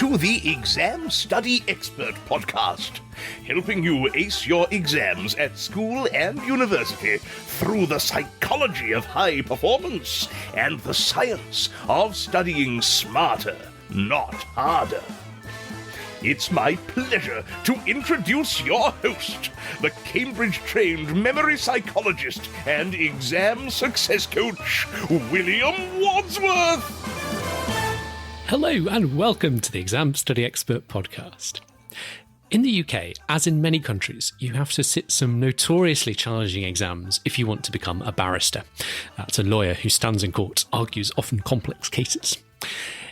to the Exam Study Expert Podcast, helping you ace your exams at school and university through the psychology of high performance and the science of studying smarter, not harder. It's my pleasure to introduce your host, the Cambridge-trained memory psychologist and exam success coach, William Wadsworth. Hello and welcome to the Exam Study Expert Podcast. In the UK, as in many countries, you have to sit some notoriously challenging exams if you want to become a barrister. That's a lawyer who stands in court, argues often complex cases.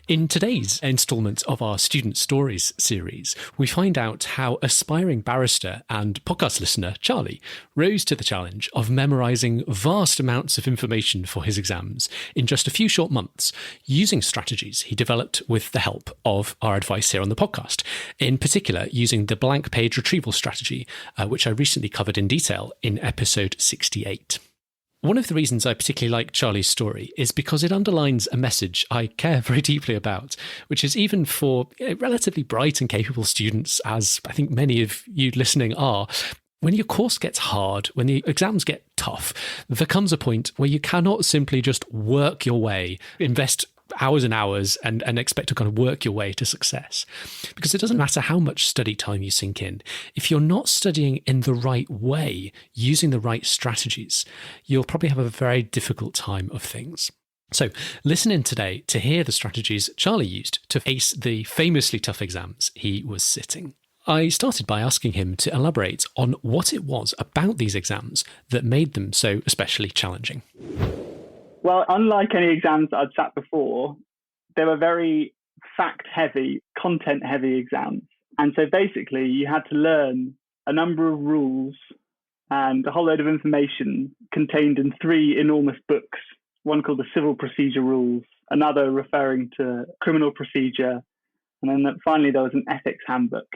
In today's instalment of our Student Stories series, we find out how aspiring barrister and podcast listener Charlie rose to the challenge of memorising vast amounts of information for his exams in just a few short months, using strategies he developed with the help of our advice here on the podcast, in particular using the blank page retrieval strategy, which I recently covered in detail in episode 68. One of the reasons I particularly like Charlie's story is because it underlines a message I care very deeply about, which is even for relatively bright and capable students, as I think many of you listening are, when your course gets hard, when the exams get tough, there comes a point where you cannot simply just work your way, invest hours and hours and expect to kind of work your way to success. Because it doesn't matter how much study time you sink in. If you're not studying in the right way, using the right strategies, you'll probably have a very difficult time of things. So listen in today to hear the strategies Charlie used to ace the famously tough exams he was sitting. I started by asking him to elaborate on what it was about these exams that made them so especially challenging. Well, unlike any exams that I'd sat before, they were very fact-heavy, content-heavy exams. And so basically, you had to learn a number of rules and a whole load of information contained in three enormous books, one called the Civil Procedure Rules, another referring to criminal procedure, and then finally there was an ethics handbook.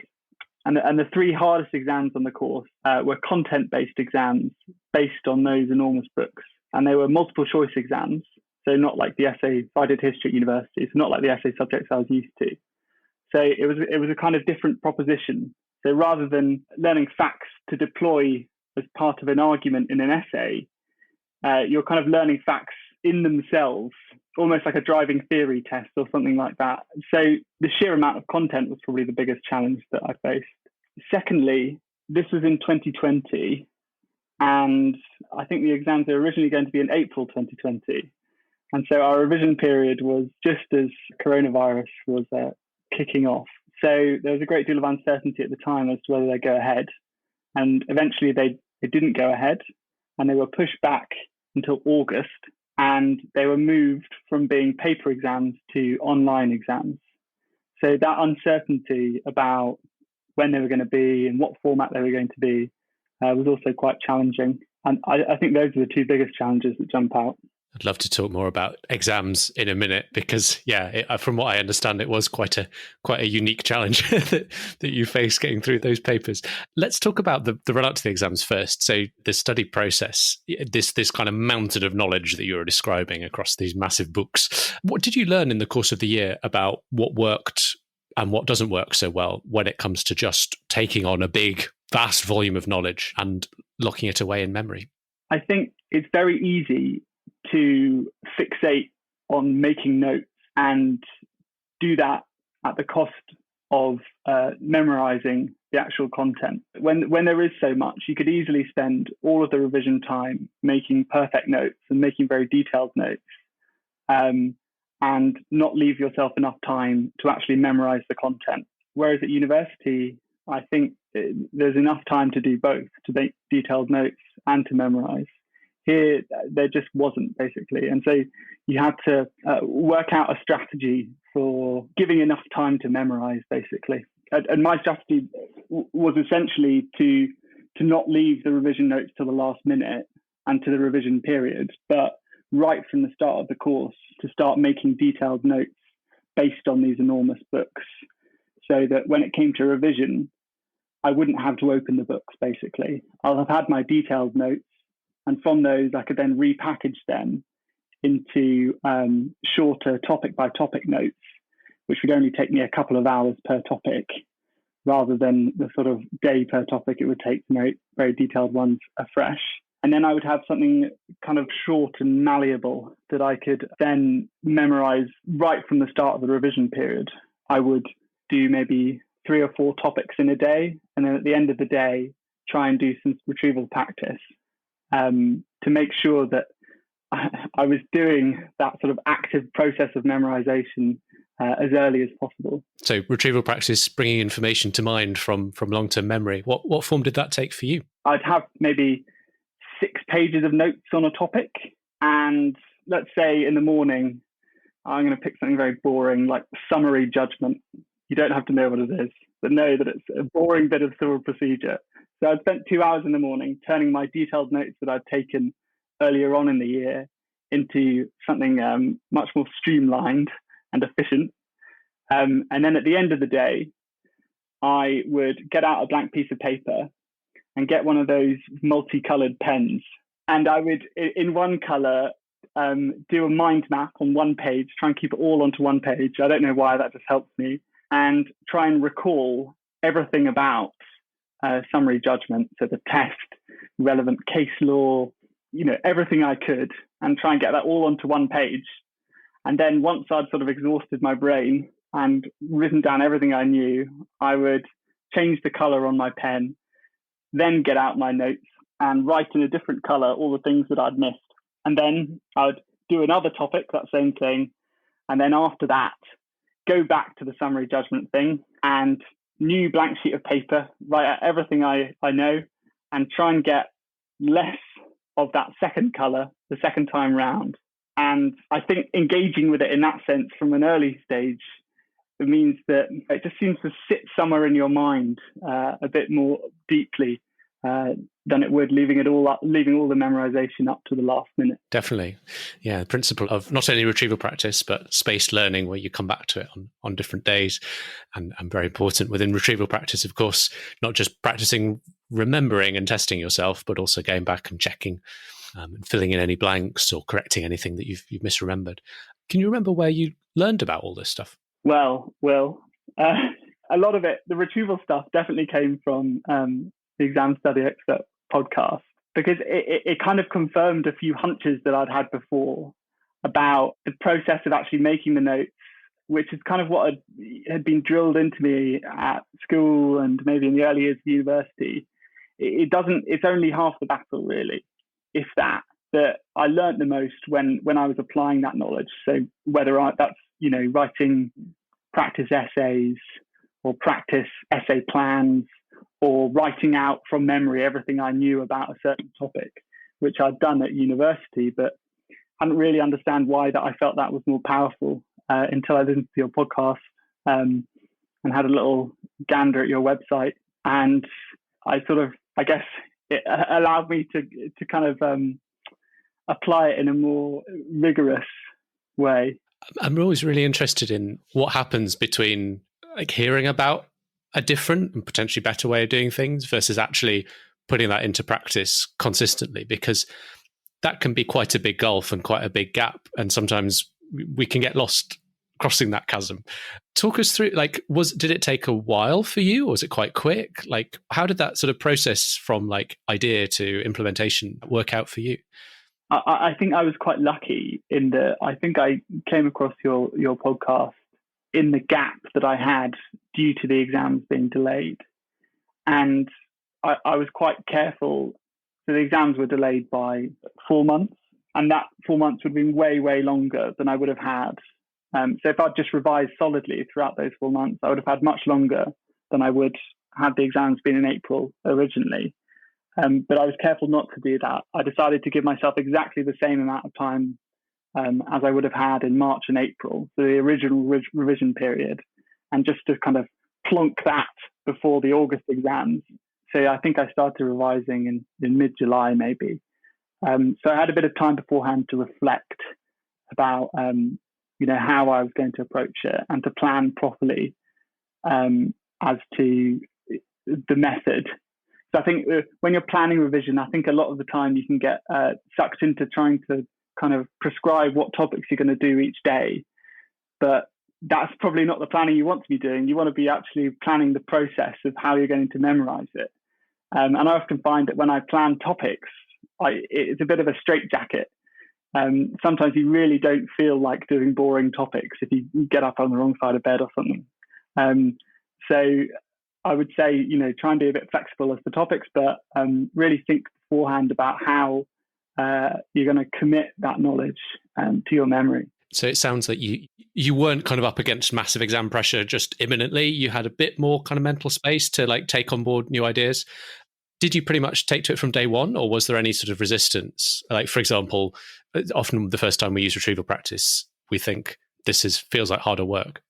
And the three hardest exams on the course were content-based exams based on those enormous books. And they were multiple choice exams, so not like the essay. I did history at university, so not like the essay subjects I was used to. So it was a kind of different proposition. So rather than learning facts to deploy as part of an argument in an essay, you're kind of learning facts in themselves, almost like a driving theory test or something like that. So the sheer amount of content was probably the biggest challenge that I faced. Secondly, this was in 2020. And I think the exams were originally going to be in April 2020. And so our revision period was just as coronavirus was kicking off. So there was a great deal of uncertainty at the time as to whether they'd go ahead. And eventually they didn't go ahead, and they were pushed back until August. And they were moved from being paper exams to online exams. So that uncertainty about when they were going to be and what format they were going to be was also quite challenging. And I think those are the two biggest challenges that jump out. I'd love to talk more about exams in a minute because, from what I understand, it was quite a unique challenge that you faced getting through those papers. Let's talk about the run-up to the exams first. So the study process, this kind of mountain of knowledge that you were describing across these massive books. What did you learn in the course of the year about what worked and what doesn't work so well when it comes to just taking on a big, vast volume of knowledge and locking it away in memory? I think it's very easy to fixate on making notes and do that at the cost of memorizing the actual content. When there is so much, you could easily spend all of the revision time making perfect notes and making very detailed notes, and not leave yourself enough time to actually memorize the content. Whereas at university, I think there's enough time to do both, to make detailed notes and to memorize. Here, there just wasn't, basically. And so you had to work out a strategy for giving enough time to memorize, basically. And my strategy was essentially to not leave the revision notes to the last minute and to the revision period, but right from the start of the course to start making detailed notes based on these enormous books, so that when it came to revision, I wouldn't have to open the books, basically. I'll have had my detailed notes, and from those, I could then repackage them into shorter topic-by-topic notes which would only take me a couple of hours per topic, rather than the sort of day per topic it would take to make very detailed ones afresh. And then I would have something kind of short and malleable that I could then memorize right from the start of the revision period. I would do maybe 3 or 4 topics in a day, and then at the end of the day, try and do some retrieval practice to make sure that I was doing that sort of active process of memorization as early as possible. So retrieval practice, bringing information to mind from long-term memory. What form did that take for you? I'd have maybe 6 pages of notes on a topic, and let's say in the morning, I'm going to pick something very boring like summary judgment. You don't have to know what it is, but know that it's a boring bit of civil procedure. So I'd spent 2 hours in the morning turning my detailed notes that I'd taken earlier on in the year into something much more streamlined and efficient. And then at the end of the day, I would get out a blank piece of paper and get one of those multicolored pens. And I would, in one color, do a mind map on one page, try and keep it all onto one page. I don't know why, that just helps me. And try and recall everything about summary judgment, so the test, relevant case law, everything I could, and try and get that all onto one page. And then once I'd sort of exhausted my brain and written down everything I knew, I would change the color on my pen, then get out my notes and write in a different color all the things that I'd missed. And then I'd do another topic, that same thing. And then after that, go back to the summary judgment thing and new blank sheet of paper, write out everything I know, and try and get less of that second color the second time round. And I think engaging with it in that sense from an early stage, it means that it just seems to sit somewhere in your mind a bit more deeply than it would leaving all the memorization up to the last minute. Definitely. Yeah, the principle of not only retrieval practice, but spaced learning, where you come back to it on different days. And very important within retrieval practice, of course, not just practicing remembering and testing yourself, but also going back and checking and filling in any blanks or correcting anything that you've misremembered. Can you remember where you learned about all this stuff? Well, a lot of it, the retrieval stuff, definitely came from the Exam Study Expert podcast, because it kind of confirmed a few hunches that I'd had before about the process of actually making the notes, which is kind of what had been drilled into me at school and maybe in the early years of university. It's only half the battle, really, if that I learned the most when I was applying that knowledge. So whether that's, writing practice essays or practice essay plans, or writing out from memory everything I knew about a certain topic, which I'd done at university, but hadn't really understand why that I felt that was more powerful until I listened to your podcast and had a little gander at your website. And I guess it allowed me to kind of apply it in a more rigorous way. I'm always really interested in what happens between hearing about a different and potentially better way of doing things versus actually putting that into practice consistently, because that can be quite a big gulf and quite a big gap. And sometimes we can get lost crossing that chasm. Talk us through, did it take a while for you, or was it quite quick? How did that sort of process from idea to implementation work out for you? I think I was quite lucky in that I think I came across your podcast in the gap that I had due to the exams being delayed. And I was quite careful. So the exams were delayed by 4 months, and that 4 months would have been way, way longer than I would have had. So if I'd just revised solidly throughout those 4 months, I would have had much longer than I would had the exams been in April originally. But I was careful not to do that. I decided to give myself exactly the same amount of time as I would have had in March and April, so the original revision period, and just to kind of plonk that before the August exams. So I think I started revising in mid-July maybe. So I had a bit of time beforehand to reflect about how I was going to approach it and to plan properly as to the method. So I think when you're planning revision, I think a lot of the time you can get sucked into trying to kind of prescribe what topics you're going to do each day. But that's probably not the planning you want to be doing. You want to be actually planning the process of how you're going to memorize it. And I often find that when I plan topics, it's a bit of a straitjacket. Sometimes you really don't feel like doing boring topics if you get up on the wrong side of bed or something. So I would say, try and be a bit flexible as the topics, but really think beforehand about how you're going to commit that knowledge to your memory. So it sounds like you weren't kind of up against massive exam pressure just imminently. You had a bit more kind of mental space to like take on board new ideas. Did you pretty much take to it from day one, or was there any sort of resistance? Like, for example, often the first time we use retrieval practice, we think feels like harder work.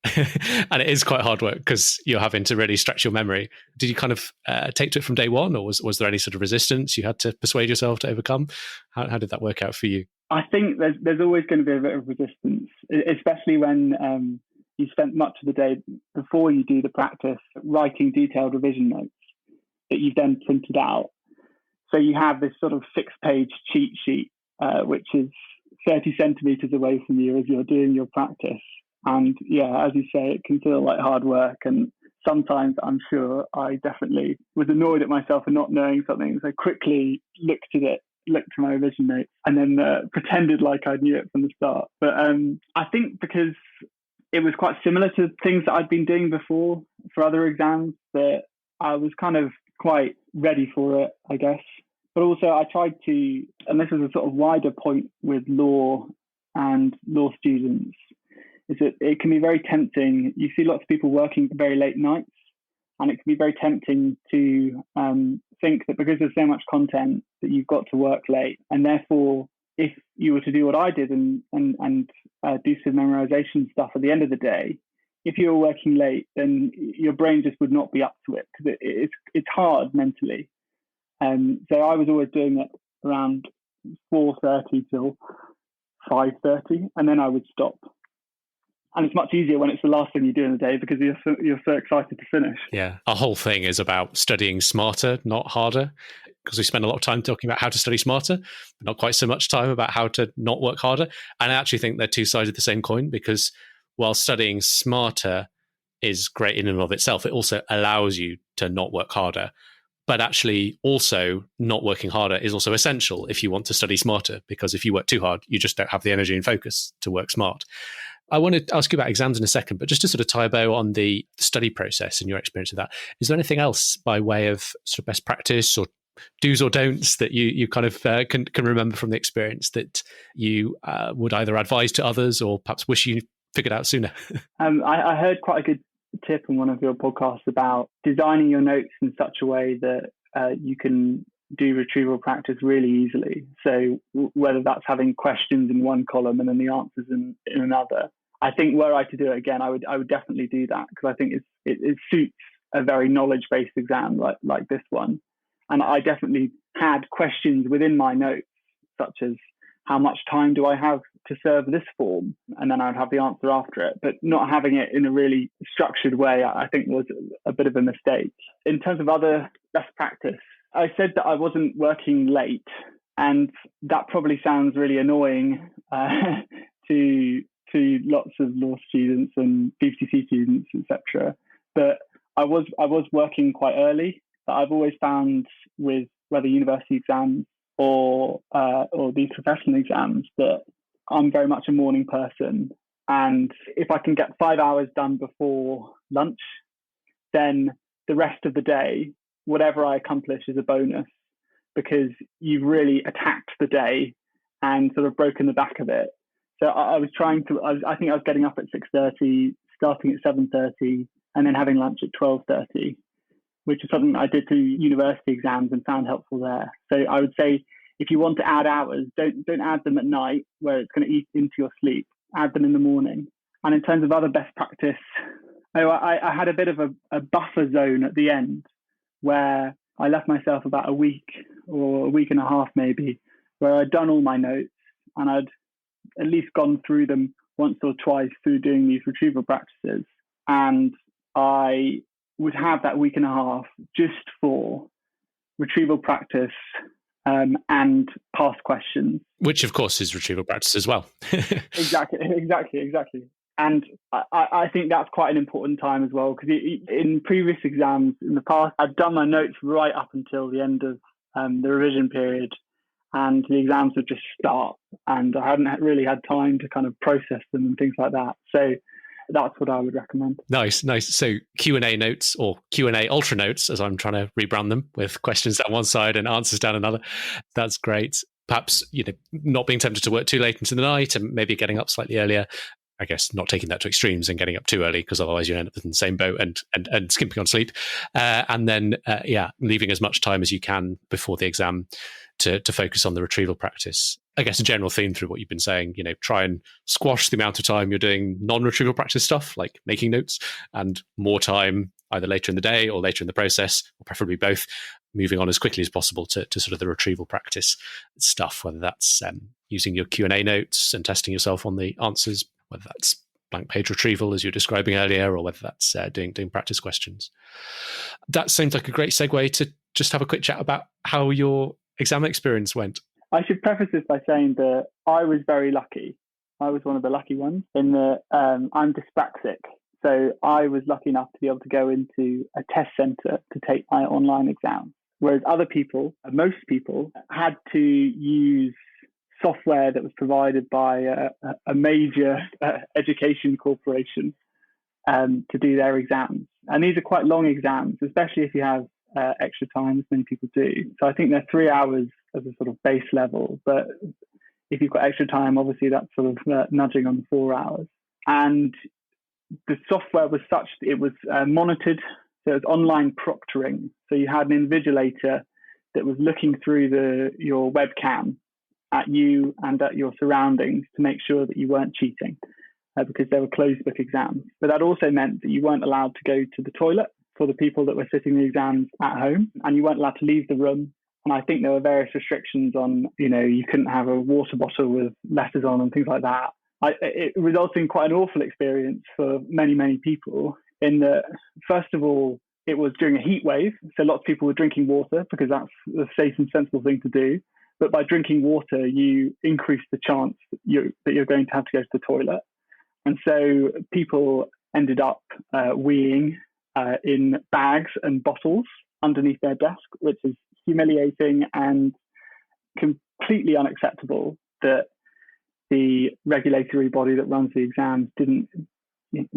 And it is quite hard work because you're having to really stretch your memory. Did you kind of take to it from day one, or was there any sort of resistance you had to persuade yourself to overcome? How did that work out for you? I think there's always going to be a bit of resistance, especially when you spent much of the day before you do the practice writing detailed revision notes that you've then printed out. So you have this sort of 6-page cheat sheet, which is 30 centimeters away from you as you're doing your practice. And yeah, as you say, it can feel like hard work. And sometimes I'm sure I definitely was annoyed at myself for not knowing something. So I quickly looked to my revision notes and then pretended like I knew it from the start. But I think because it was quite similar to things that I'd been doing before for other exams, that I was kind of quite ready for it, I guess. But also I tried to, and this is a sort of wider point with law and law students, is that it can be very tempting. You see lots of people working very late nights, and it can be very tempting to think that because there's so much content that you've got to work late. And therefore, if you were to do what I did and do some memorization stuff at the end of the day, if you were working late, then your brain just would not be up to it because it's hard mentally. So I was always doing it around 4:30 till 5:30, and then I would stop. And it's much easier when it's the last thing you do in the day because you're so excited to finish. Yeah, our whole thing is about studying smarter, not harder, because we spend a lot of time talking about how to study smarter, but not quite so much time about how to not work harder. And I actually think they're two sides of the same coin, because while studying smarter is great in and of itself, it also allows you to not work harder. But actually also not working harder is also essential if you want to study smarter, because if you work too hard, you just don't have the energy and focus to work smart. I want to ask you about exams in a second, but just to sort of tie a bow on the study process and your experience of that, is there anything else by way of sort of best practice or do's or don'ts that you kind of can remember from the experience that you would either advise to others or perhaps wish you figured out sooner? I heard quite a good tip on one of your podcasts about designing your notes in such a way that you can do retrieval practice really easily. So whether that's having questions in one column and then the answers in another, I think were I to do it again, I would definitely do that, because I think it suits a very knowledge-based exam like this one. And I definitely had questions within my notes, such as how much time do I have to serve this form? And then I'd have the answer after it. But not having it in a really structured way, I think was a bit of a mistake. In terms of other best practice, I said that I wasn't working late, and that probably sounds really annoying to lots of law students and BPC students, etc. But I was working quite early. But I've always found with whether university exams or these professional exams that I'm very much a morning person, and if I can get 5 hours done before lunch, then the rest of the day, whatever I accomplish is a bonus, because you've really attacked the day and sort of broken the back of it. So I think I was getting up at 6:30, starting at 7:30, and then having lunch at 12:30, which is something I did through university exams and found helpful there. So I would say, if you want to add hours, don't add them at night where it's going to eat into your sleep. Add them in the morning. And in terms of other best practice, I had a bit of a buffer zone at the end where I left myself about a week or a week and a half maybe, where I'd done all my notes and I'd at least gone through them once or twice through doing these retrieval practices. And I would have that week and a half just for retrieval practice and past questions. Which, of course, is retrieval practice as well. Exactly. And I think that's quite an important time as well, because in previous exams in the past, I'd done my notes right up until the end of the revision period, and the exams would just start, and I hadn't really had time to kind of process them and things like that. So that's what I would recommend. Nice. So Q&A notes, or Q&A ultra notes, as I'm trying to rebrand them, with questions down one side and answers down another. That's great. Perhaps, not being tempted to work too late into the night and maybe getting up slightly earlier. I guess not taking that to extremes and getting up too early, because otherwise you end up in the same boat and skimping on sleep. And then, leaving as much time as you can before the exam to focus on the retrieval practice. I guess a general theme through what you've been saying, try and squash the amount of time you're doing non-retrieval practice stuff, like making notes, and more time either later in the day or later in the process, or preferably both, moving on as quickly as possible to sort of the retrieval practice stuff, whether that's using your Q&A notes and testing yourself on the answers, whether that's blank page retrieval, as you were describing earlier, or whether that's doing practice questions. That seems like a great segue to just have a quick chat about how your exam experience went. I should preface this by saying that I was very lucky. I was one of the lucky ones in that I'm dyspraxic. So I was lucky enough to be able to go into a test centre to take my online exam. Whereas other people, most people, had to use software that was provided by a major education corporation to do their exams. And these are quite long exams, especially if you have extra time, as many people do. So I think they're 3 hours as a sort of base level. But if you've got extra time, obviously that's sort of nudging on the 4 hours. And the software was such that it was monitored. So it was online proctoring. So you had an invigilator that was looking through your webcam at you and at your surroundings to make sure that you weren't cheating, because they were closed book exams. But that also meant that you weren't allowed to go to the toilet for the people that were sitting the exams at home, and you weren't allowed to leave the room. And I think there were various restrictions on, you couldn't have a water bottle with letters on and things like that. It resulted in quite an awful experience for many, many people, in that, first of all, it was during a heat wave. So lots of people were drinking water because that's the safe and sensible thing to do. But by drinking water, you increase the chance that you're going to have to go to the toilet. And so people ended up weeing in bags and bottles underneath their desk, which is humiliating and completely unacceptable that the regulatory body that runs the exams didn't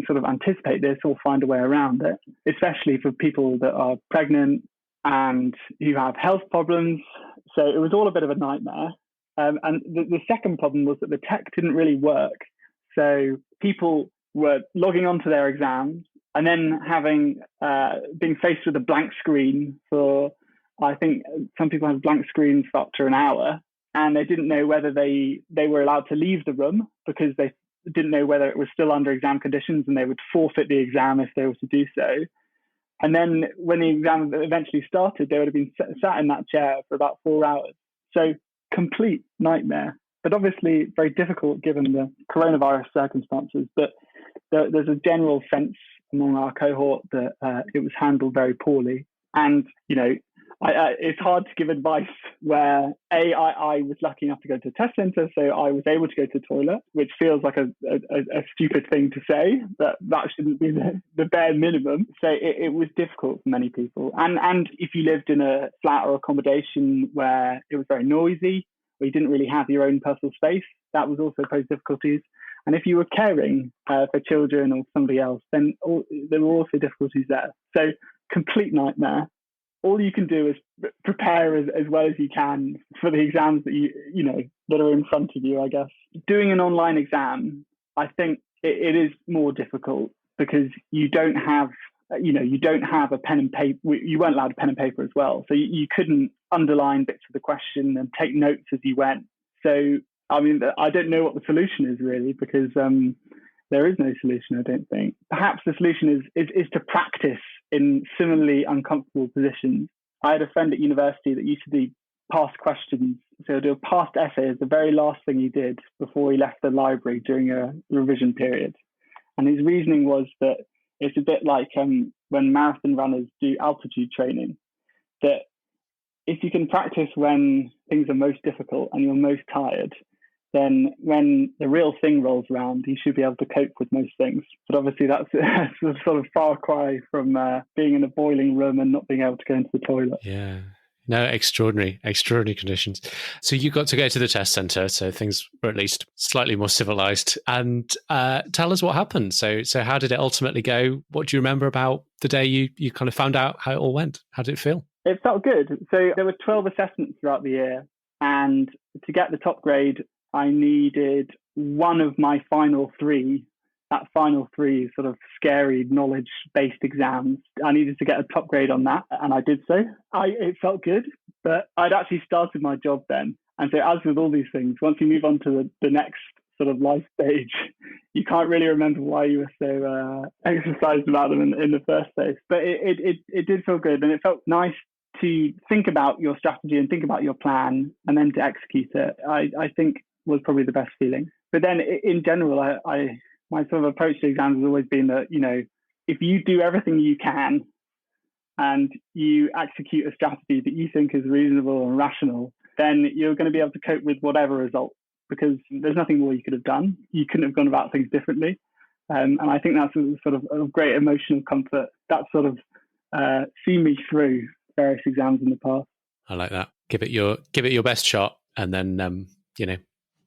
sort of anticipate this or find a way around it, especially for people that are pregnant and who have health problems. So it was all a bit of a nightmare. And the second problem was that the tech didn't really work. So people were logging onto their exams and then being faced with a blank screen for, I think some people had blank screens for up to an hour, and they didn't know whether they were allowed to leave the room, because they didn't know whether it was still under exam conditions and they would forfeit the exam if they were to do so. And then when the exam eventually started, they would have been sat in that chair for about 4 hours. So complete nightmare, but obviously very difficult given the coronavirus circumstances. But there's a general sense among our cohort that it was handled very poorly. And, it's hard to give advice where I was lucky enough to go to a test centre, so I was able to go to the toilet, which feels like a stupid thing to say, but that shouldn't be the bare minimum. So it was difficult for many people. And if you lived in a flat or accommodation where it was very noisy, where you didn't really have your own personal space, that was also posed difficulties. And if you were caring for children or somebody else, then there were also difficulties there. So complete nightmare. All you can do is prepare as well as you can for the exams that that are in front of you, I guess. Doing an online exam, I think it is more difficult because you don't have a pen and paper. You weren't allowed a pen and paper as well. So you couldn't underline bits of the question and take notes as you went. So, I mean, I don't know what the solution is really, because there is no solution, I don't think. Perhaps the solution is to practice in similarly uncomfortable positions. I had a friend at university that used to do past questions. So he'll do a past essay as the very last thing he did before he left the library during a revision period. And his reasoning was that it's a bit like when marathon runners do altitude training, that if you can practice when things are most difficult and you're most tired, then when the real thing rolls around, you should be able to cope with most things. But obviously that's a sort of far cry from being in a boiling room and not being able to go into the toilet. Yeah. No, extraordinary conditions. So you got to go to the test centre, so things were at least slightly more civilised. And tell us what happened. So how did it ultimately go? What do you remember about the day you kind of found out how it all went? How did it feel? It felt good. So there were 12 assessments throughout the year. And to get the top grade, I needed one of my final three. That final three sort of scary knowledge-based exams. I needed to get a top grade on that, and I did so. It felt good, but I'd actually started my job then. And so as with all these things, once you move on to the next sort of life stage, you can't really remember why you were so exercised about them in the first place. But it did feel good, and it felt nice to think about your strategy and think about your plan and then to execute it. I think was probably the best feeling. But then in general, my sort of approach to exams has always been that, if you do everything you can and you execute a strategy that you think is reasonable and rational, then you're going to be able to cope with whatever result, because there's nothing more you could have done. You couldn't have gone about things differently. And I think that's a sort of great emotional comfort. That sort of seen me through various exams in the past. I like that. Give it your best shot, and then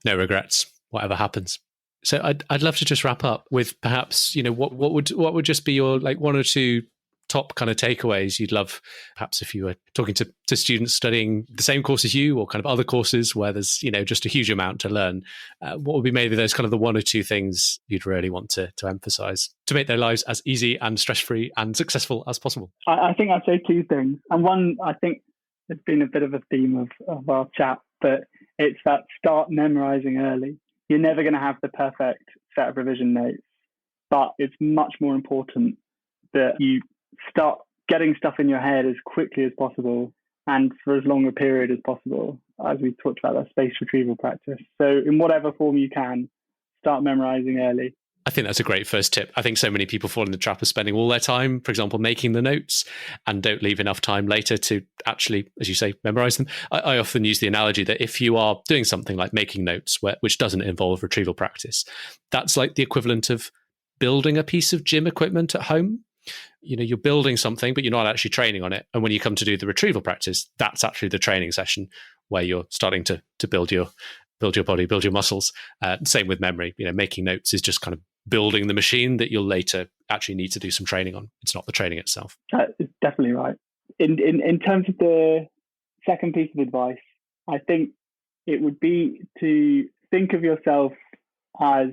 no regrets, whatever happens. So I'd love to just wrap up with perhaps, what would just be your like one or two top kind of takeaways you'd love, perhaps if you were talking to students studying the same course as you or kind of other courses where there's, just a huge amount to learn. What would be maybe those kind of the one or two things you'd really want to emphasize to make their lives as easy and stress-free and successful as possible? I think I'd say two things. And one, I think it's been a bit of a theme of our chat, but it's that start memorizing early. You're never going to have the perfect set of revision notes, but it's much more important that you start getting stuff in your head as quickly as possible and for as long a period as possible, as we talked about that spaced retrieval practice. So in whatever form you can, start memorizing early. I think that's a great first tip. I think so many people fall in the trap of spending all their time, for example, making the notes and don't leave enough time later to actually, as you say, memorize them. I often use the analogy that if you are doing something like making notes, which doesn't involve retrieval practice, that's like the equivalent of building a piece of gym equipment at home. You're building something, but you're not actually training on it. And when you come to do the retrieval practice, that's actually the training session where you're starting to build your body, build your muscles. Same with memory. Making notes is just kind of building the machine that you'll later actually need to do some training on. It's not the training itself. That is definitely right. In terms of the second piece of advice, I think it would be to think of yourself as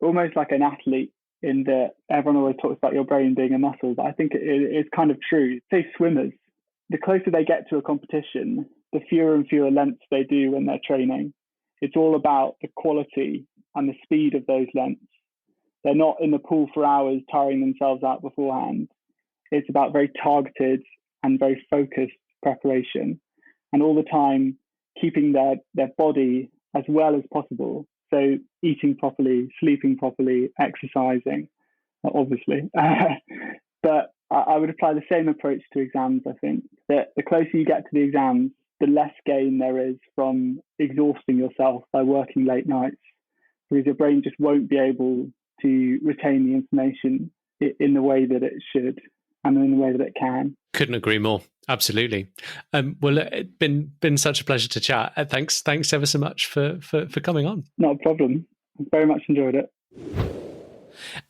almost like an athlete, in that everyone always talks about your brain being a muscle, but I think it is kind of true. Say swimmers, the closer they get to a competition, the fewer and fewer lengths they do when they're training. It's all about the quality and the speed of those lengths. They're not in the pool for hours tiring themselves out beforehand. It's about very targeted and very focused preparation, and all the time keeping their body as well as possible. So eating properly, sleeping properly, exercising, obviously. But I would apply the same approach to exams, I think, that the closer you get to the exams, the less gain there is from exhausting yourself by working late nights, because your brain just won't be able to retain the information in the way that it should and in the way that it can. Couldn't agree more. Absolutely. Well, it's been such a pleasure to chat. Thanks ever so much for coming on. Not a problem. I very much enjoyed it.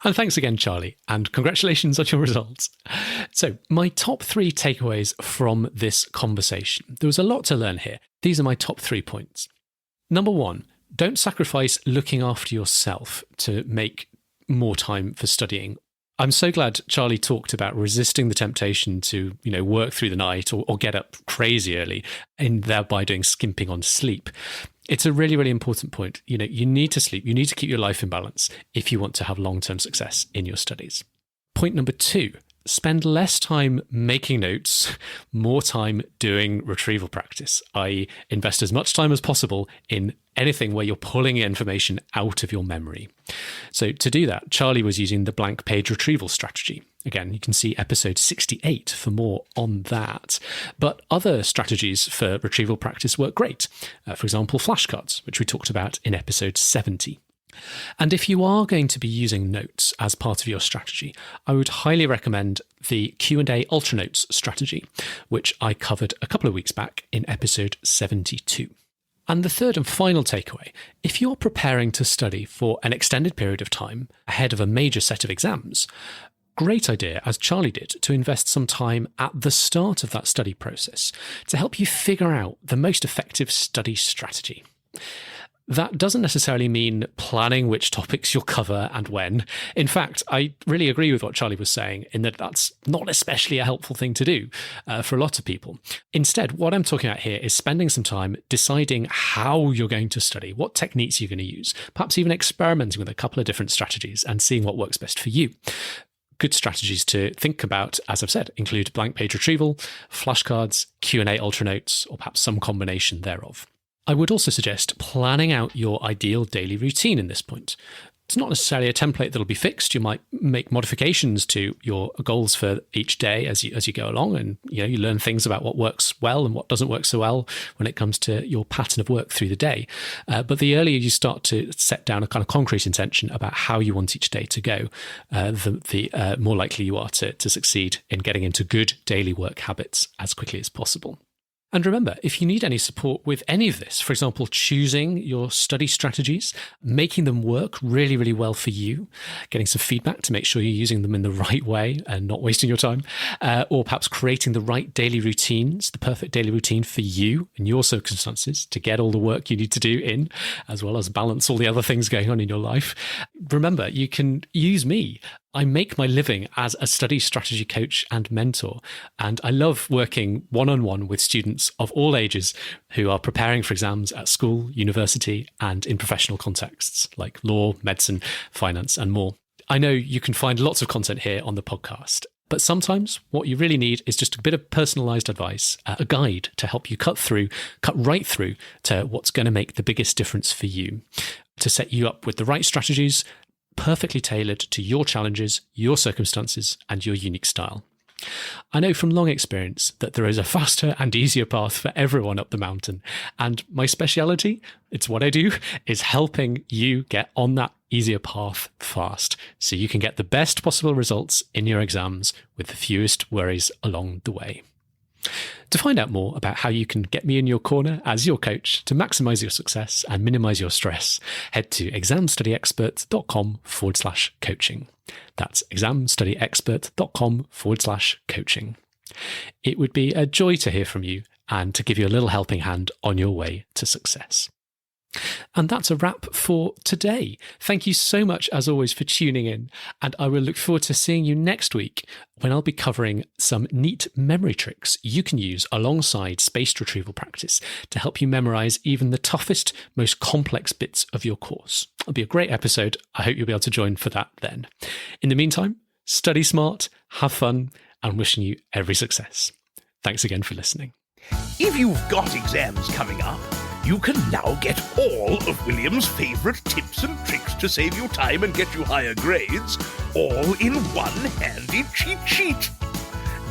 And thanks again, Charlie, and congratulations on your results. So, my top 3 takeaways from this conversation. There was a lot to learn here. These are my top 3 points. Number 1, don't sacrifice looking after yourself to make more time for studying. I'm so glad Charlie talked about resisting the temptation to, work through the night or get up crazy early and thereby doing skimping on sleep. It's a really, really important point. You need to sleep. You need to keep your life in balance if you want to have long-term success in your studies. Point number 2, spend less time making notes, more time doing retrieval practice, i.e. invest as much time as possible in anything where you're pulling information out of your memory. So to do that, Charlie was using the blank page retrieval strategy. Again, you can see episode 68 for more on that. But other strategies for retrieval practice work great. For example, flashcards, which we talked about in episode 70. And if you are going to be using notes as part of your strategy, I would highly recommend the Q&A Ultra Notes strategy, which I covered a couple of weeks back in episode 72. And the third and final takeaway, if you're preparing to study for an extended period of time ahead of a major set of exams, great idea, as Charlie did, to invest some time at the start of that study process to help you figure out the most effective study strategy. That doesn't necessarily mean planning which topics you'll cover and when. In fact, I really agree with what Charlie was saying in that that's not especially a helpful thing to do for a lot of people. Instead, what I'm talking about here is spending some time deciding how you're going to study, what techniques you're going to use, perhaps even experimenting with a couple of different strategies and seeing what works best for you. Good strategies to think about, as I've said, include blank page retrieval, flashcards, Q&A Ultra Notes, or perhaps some combination thereof. I would also suggest planning out your ideal daily routine in this point. It's not necessarily a template that'll be fixed. You might make modifications to your goals for each day as you go along, and you learn things about what works well and what doesn't work so well when it comes to your pattern of work through the day. But the earlier you start to set down a kind of concrete intention about how you want each day to go, the more likely you are to succeed in getting into good daily work habits as quickly as possible. And remember, if you need any support with any of this, for example, choosing your study strategies, making them work really, really well for you, getting some feedback to make sure you're using them in the right way and not wasting your time, or perhaps creating the right daily routines, the perfect daily routine for you and your circumstances to get all the work you need to do in, as well as balance all the other things going on in your life. Remember, you can use me. I make my living as a study strategy coach and mentor, and I love working one-on-one with students of all ages who are preparing for exams at school, university, and in professional contexts like law, medicine, finance, and more. I know you can find lots of content here on the podcast, but sometimes what you really need is just a bit of personalized advice, a guide to help you cut right through to what's going to make the biggest difference for you, to set you up with the right strategies, perfectly tailored to your challenges, your circumstances, and your unique style. I know from long experience that there is a faster and easier path for everyone up the mountain, and my speciality, it's what I do, is helping you get on that easier path fast so you can get the best possible results in your exams with the fewest worries along the way. To find out more about how you can get me in your corner as your coach to maximize your success and minimize your stress, head to examstudyexpert.com/coaching. That's examstudyexpert.com/coaching. It would be a joy to hear from you and to give you a little helping hand on your way to success. And that's a wrap for today. Thank you so much, as always, for tuning in. And I will look forward to seeing you next week when I'll be covering some neat memory tricks you can use alongside spaced retrieval practice to help you memorize even the toughest, most complex bits of your course. It'll be a great episode. I hope you'll be able to join for that then. In the meantime, study smart, have fun, and wishing you every success. Thanks again for listening. If you've got exams coming up, you can now get all of William's favourite tips and tricks to save you time and get you higher grades, all in one handy cheat sheet.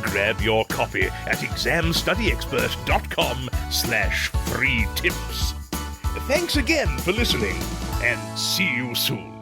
Grab your copy at examstudyexpert.com/free tips. Thanks again for listening, and see you soon.